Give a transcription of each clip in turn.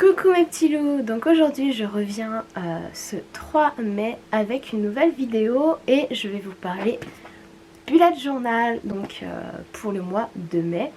Coucou mes petits loups, donc aujourd'hui je reviens ce 3 mai avec une nouvelle vidéo et je vais vous parler bullet journal donc pour le mois de mai.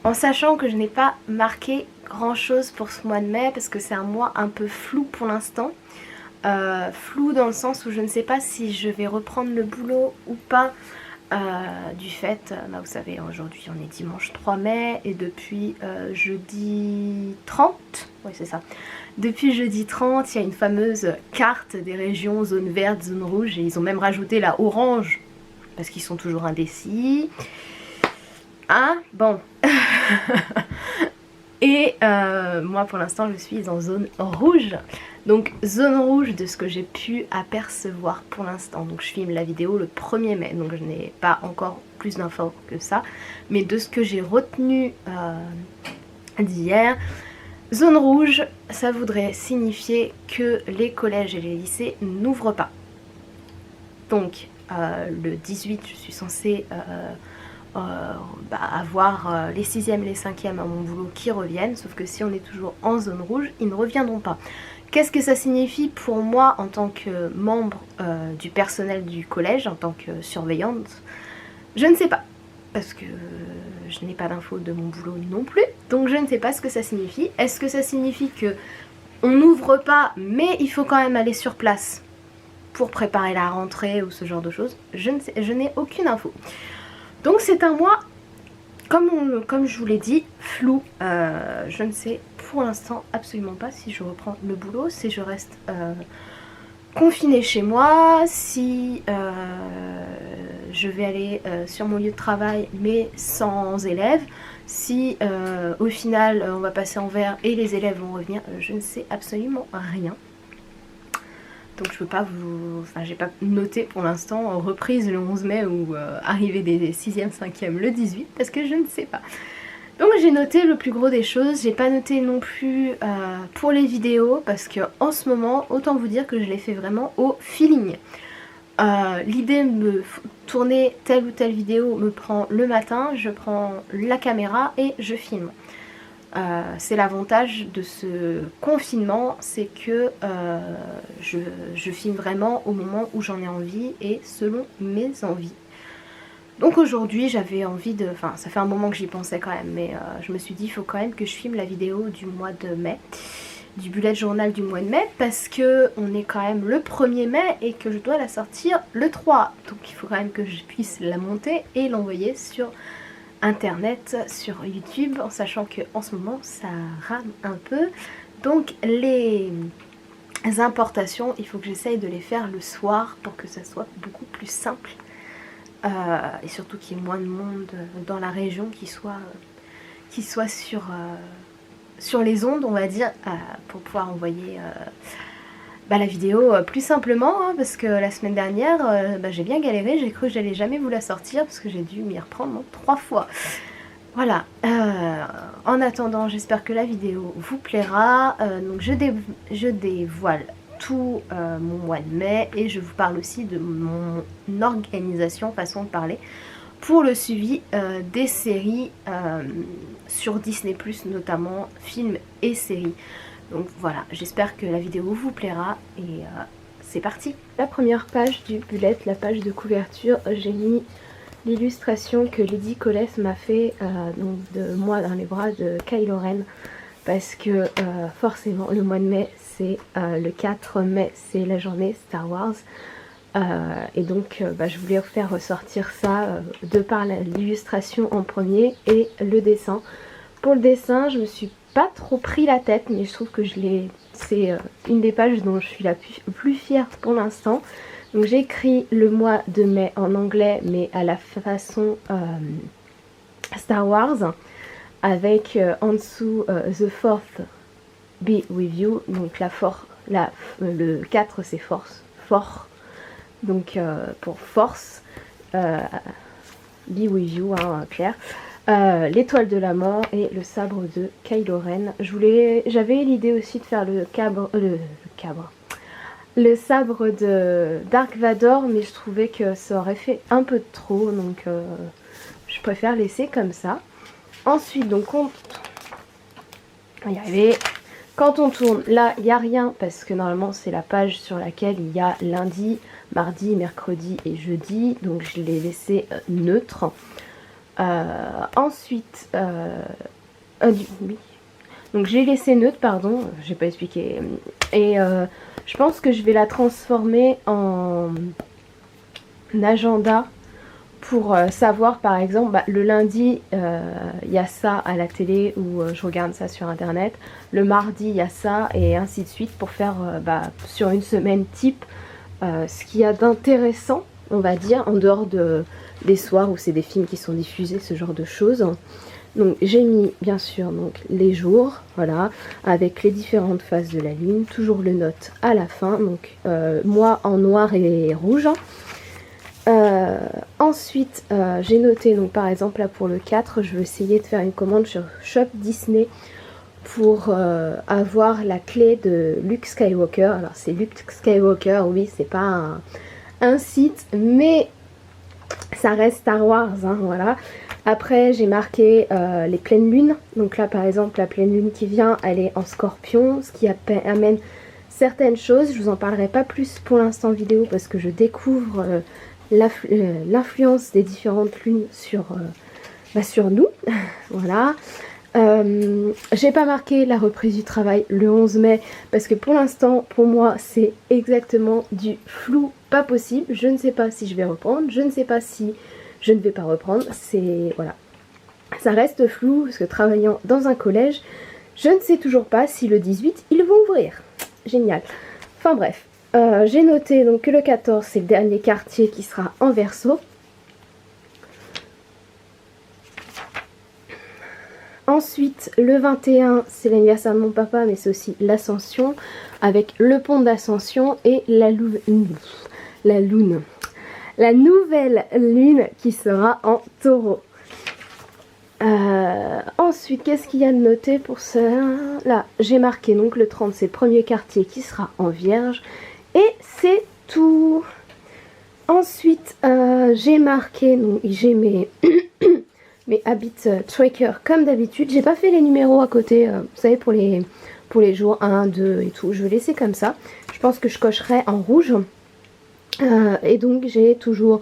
En sachant que je n'ai pas marqué grand chose pour ce mois de mai parce que c'est un mois un peu flou pour l'instant. Flou dans le sens où je ne sais pas si je vais reprendre le boulot ou pas du fait, vous savez aujourd'hui on est dimanche 3 mai et depuis jeudi 30, oui c'est ça, depuis jeudi 30 il y a une fameuse carte des régions zone verte, zone rouge et ils ont même rajouté la orange parce qu'ils sont toujours indécis. Hein, bon. Et moi pour l'instant je suis en zone rouge. Donc zone rouge de ce que j'ai pu apercevoir pour l'instant. Donc je filme la vidéo le 1er mai. Donc je n'ai pas encore plus d'infos que ça. Mais de ce que j'ai retenu d'hier, zone rouge, ça voudrait signifier que les collèges et les lycées n'ouvrent pas. Donc le 18 je suis censée avoir les 6e et les 5e à mon boulot qui reviennent, sauf que si on est toujours en zone rouge, ils ne reviendront pas. Qu'est-ce que ça signifie pour moi en tant que membre du personnel du collège, en tant que surveillante? Je ne sais pas, parce que je n'ai pas d'infos de mon boulot non plus, donc je ne sais pas ce que ça signifie. Est-ce que ça signifie que on n'ouvre pas, mais il faut quand même aller sur place pour préparer la rentrée ou ce genre de choses? Je ne sais, je n'ai aucune info. Donc c'est un mois, comme je vous l'ai dit, flou. Je ne sais pour l'instant absolument pas si je reprends le boulot, si je reste confinée chez moi, si je vais aller sur mon lieu de travail mais sans élèves, si au final on va passer en vert et les élèves vont revenir, je ne sais absolument rien. Donc je peux pas vous... Enfin j'ai pas noté pour l'instant reprise le 11 mai ou arrivée des 6e, 5e le 18 parce que je ne sais pas. Donc j'ai noté le plus gros des choses, j'ai pas noté non plus pour les vidéos parce que en ce moment, autant vous dire que je l'ai fait vraiment au feeling. L'idée de tourner telle ou telle vidéo me prend le matin, je prends la caméra et je filme. C'est l'avantage de ce confinement, c'est que je filme vraiment au moment où j'en ai envie et selon mes envies. Donc aujourd'hui j'avais envie de... Enfin ça fait un moment que j'y pensais quand même, mais je me suis dit il faut quand même que je filme la vidéo du mois de mai, du bullet journal du mois de mai, parce que on est quand même le 1er mai et que je dois la sortir le 3. Donc il faut quand même que je puisse la monter et l'envoyer sur internet, sur YouTube, en sachant que en ce moment ça rame un peu. Donc les importations, il faut que j'essaye de les faire le soir pour que ça soit beaucoup plus simple et surtout qu'il y ait moins de monde dans la région qui soit sur les ondes, on va dire, pour pouvoir envoyer la vidéo plus simplement, hein, parce que la semaine dernière j'ai bien galéré, j'ai cru que j'allais jamais vous la sortir parce que j'ai dû m'y reprendre 3 fois. Voilà, en attendant j'espère que la vidéo vous plaira. Donc je dévoile tout mon mois de mai et je vous parle aussi de mon organisation, façon de parler, pour le suivi des séries sur Disney+, notamment films et séries. Donc voilà, j'espère que la vidéo vous plaira et c'est parti. La première page du bullet, la page de couverture, j'ai mis l'illustration que Lady Colette m'a fait donc de moi dans les bras de Kylo Ren, parce que forcément le mois de mai c'est le 4 mai, c'est la journée Star Wars. Et donc je voulais vous faire ressortir ça de par l'illustration en premier et le dessin. Pour le dessin je me suis pas trop pris la tête, mais je trouve que c'est une des pages dont je suis la plus fière pour l'instant. Donc j'ai écrit le mois de mai en anglais mais à la façon Star Wars, avec en dessous The Fourth Be With You, donc le 4 c'est force, fort, donc pour force, be with you, hein, Claire. L'étoile de la mort et le sabre de Kylo Ren. J'avais l'idée aussi de faire le sabre de Dark Vador, mais je trouvais que ça aurait fait un peu trop, donc je préfère laisser comme ça. Ensuite, donc on va y arriver. Quand on tourne, là il n'y a rien parce que normalement c'est la page sur laquelle il y a lundi, mardi, mercredi et jeudi, donc je l'ai laissé neutre. Ensuite, oui. Donc j'ai laissé neutre, pardon, j'ai pas expliqué. Et je pense que je vais la transformer en agenda pour savoir, par exemple, le lundi il y a ça à la télé ou je regarde ça sur internet. Le mardi il y a ça et ainsi de suite pour faire sur une semaine type ce qu'il y a d'intéressant, on va dire, en dehors des soirs où c'est des films qui sont diffusés, ce genre de choses. Donc j'ai mis bien sûr donc les jours, voilà, avec les différentes phases de la lune, toujours le note à la fin, donc moi en noir et rouge. Ensuite j'ai noté, donc par exemple là pour le 4, je vais essayer de faire une commande sur Shop Disney pour avoir la clé de Luke Skywalker. Alors c'est Luke Skywalker, oui, c'est pas un site, mais ça reste Star Wars, hein, voilà. Après j'ai marqué les pleines lunes, donc là par exemple la pleine lune qui vient, elle est en Scorpion, ce qui amène certaines choses. Je vous en parlerai pas plus pour l'instant vidéo parce que je découvre l'influence des différentes lunes sur nous, voilà. J'ai pas marqué la reprise du travail le 11 mai parce que pour l'instant pour moi c'est exactement du flou pas possible. Je ne sais pas si je vais reprendre, je ne sais pas si je ne vais pas reprendre, c'est voilà, ça reste flou parce que travaillant dans un collège, je ne sais toujours pas si le 18 ils vont ouvrir. Génial. Enfin bref, j'ai noté donc que le 14 c'est le dernier quartier qui sera en Verseau. Ensuite, le 21, c'est l'anniversaire de mon papa, mais c'est aussi l'Ascension, avec le pont d'Ascension et la nouvelle lune qui sera en Taureau. Ensuite, qu'est-ce qu'il y a de noté pour ça? Là, j'ai marqué donc le 30, c'est le premier quartier qui sera en Vierge. Et c'est tout. Ensuite, j'ai marqué, donc j'ai mes... mes habits tracker comme d'habitude. J'ai pas fait les numéros à côté, vous savez, pour les jours 1, 2 et tout. Je vais laisser comme ça. Je pense que je cocherai en rouge. Et donc j'ai toujours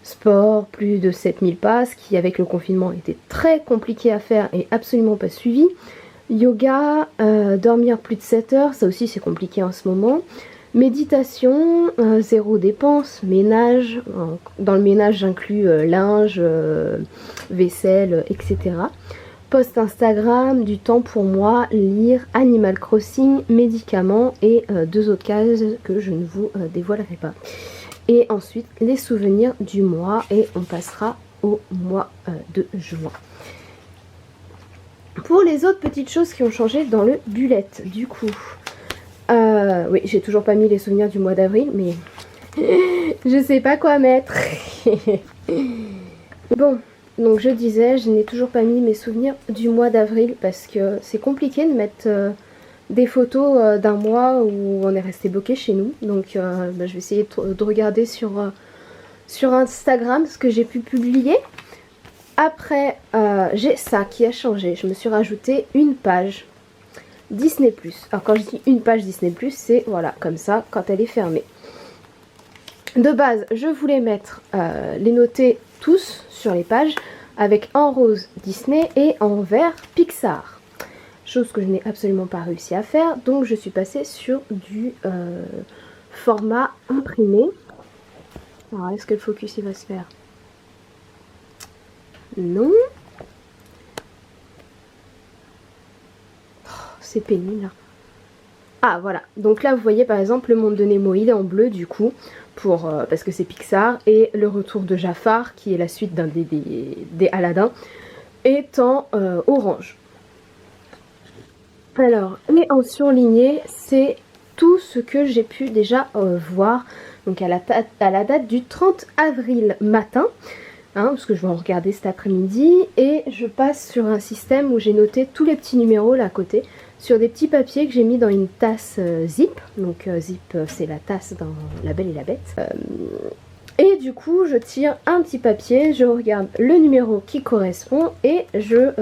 sport, plus de 7000 pas, ce qui avec le confinement était très compliqué à faire et absolument pas suivi. Yoga, dormir plus de 7 heures, ça aussi c'est compliqué en ce moment. Méditation, zéro dépense, ménage, dans le ménage j'inclus linge, vaisselle, etc. Post Instagram, du temps pour moi, lire, Animal Crossing, médicaments et 2 autres cases que je ne vous dévoilerai pas. Et ensuite les souvenirs du mois et on passera au mois de juin. Pour les autres petites choses qui ont changé dans le bullet, du coup... oui, j'ai toujours pas mis les souvenirs du mois d'avril, mais je sais pas quoi mettre. Bon, donc je disais, je n'ai toujours pas mis mes souvenirs du mois d'avril parce que c'est compliqué de mettre des photos d'un mois où on est resté bloqué chez nous. Donc je vais essayer de regarder sur Instagram ce que j'ai pu publier. Après, j'ai ça qui a changé. Je me suis rajouté une page Disney+. Alors quand je dis une page Disney+, c'est voilà, comme ça, quand elle est fermée. De base, je voulais mettre les noter tous sur les pages avec en rose Disney et en vert Pixar. Chose que je n'ai absolument pas réussi à faire, donc je suis passée sur du format imprimé. Alors est-ce que le focus il va se faire? Non. C'est pénible. Ah voilà, donc là vous voyez par exemple le monde de Nemo, il est en bleu du coup, parce que c'est Pixar, et le retour de Jafar, qui est la suite d'un des Aladdin, est en orange. Alors, et en surligné, c'est tout ce que j'ai pu déjà voir. Donc à la date du 30 avril matin. Hein, parce que je vais en regarder cet après-midi, et je passe sur un système où j'ai noté tous les petits numéros là à côté sur des petits papiers que j'ai mis dans une tasse Zip. Donc Zip c'est la tasse dans La Belle et la Bête. Et du coup je tire un petit papier, je regarde le numéro qui correspond et je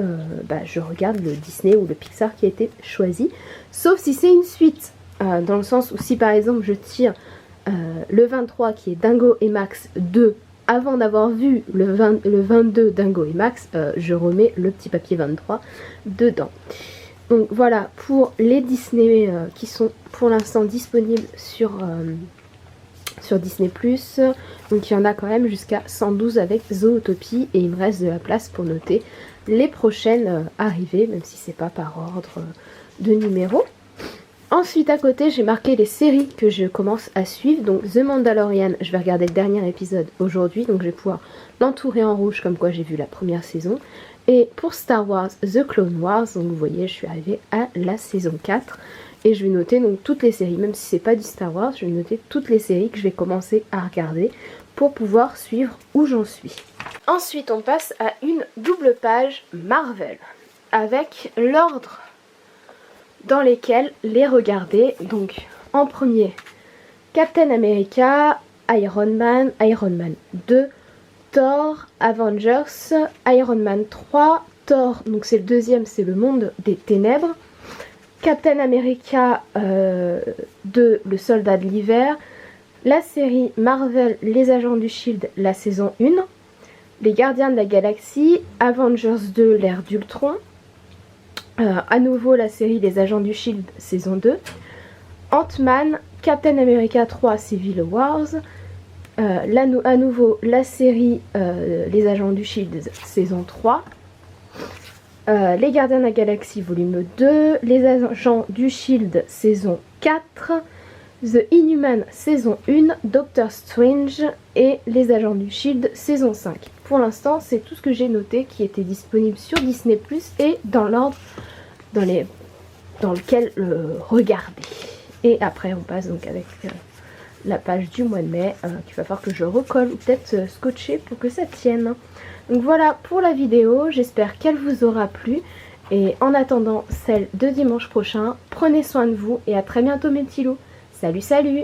regarde le Disney ou le Pixar qui a été choisi, sauf si c'est une suite, dans le sens où si par exemple je tire le 23 qui est Dingo et Max 2 avant d'avoir vu le 22 Dingo et Max, je remets le petit papier 23 dedans. Donc voilà pour les Disney qui sont pour l'instant disponibles sur Disney+. Donc il y en a quand même jusqu'à 112 avec Zootopie, et il me reste de la place pour noter les prochaines arrivées, même si c'est pas par ordre de numéro. Ensuite à côté j'ai marqué les séries que je commence à suivre. Donc The Mandalorian, je vais regarder le dernier épisode aujourd'hui, donc je vais pouvoir l'entourer en rouge comme quoi j'ai vu la première saison. Et pour Star Wars The Clone Wars, donc vous voyez je suis arrivée à la saison 4. Et je vais noter donc toutes les séries, même si c'est pas du Star Wars, je vais noter toutes les séries que je vais commencer à regarder pour pouvoir suivre où j'en suis. Ensuite on passe à une double page Marvel avec l'ordre dans lesquels les regarder. Donc en premier Captain America, Iron Man 2, Thor, Avengers, Iron Man 3, Thor, donc c'est le deuxième, c'est le monde des ténèbres, Captain America 2, le soldat de l'hiver, la série Marvel, les agents du Shield, la saison 1, les gardiens de la galaxie, Avengers 2, l'ère d'Ultron, à nouveau la série Les Agents du Shield saison 2, Ant-Man, Captain America 3 Civil Wars, à nouveau la série Les Agents du Shield saison 3, Les Gardiens de la Galaxie volume 2, Les Agents du Shield saison 4, The Inhuman saison 1, Doctor Strange et Les Agents du Shield saison 5. Pour l'instant c'est tout ce que j'ai noté qui était disponible sur Disney+, et dans l'ordre dans lequel regarder. Et après on passe donc avec la page du mois de mai qu'il va falloir que je recolle ou peut-être scotcher pour que ça tienne. Donc voilà pour la vidéo, j'espère qu'elle vous aura plu, et en attendant celle de dimanche prochain, prenez soin de vous et à très bientôt mes petits loups. Salut salut!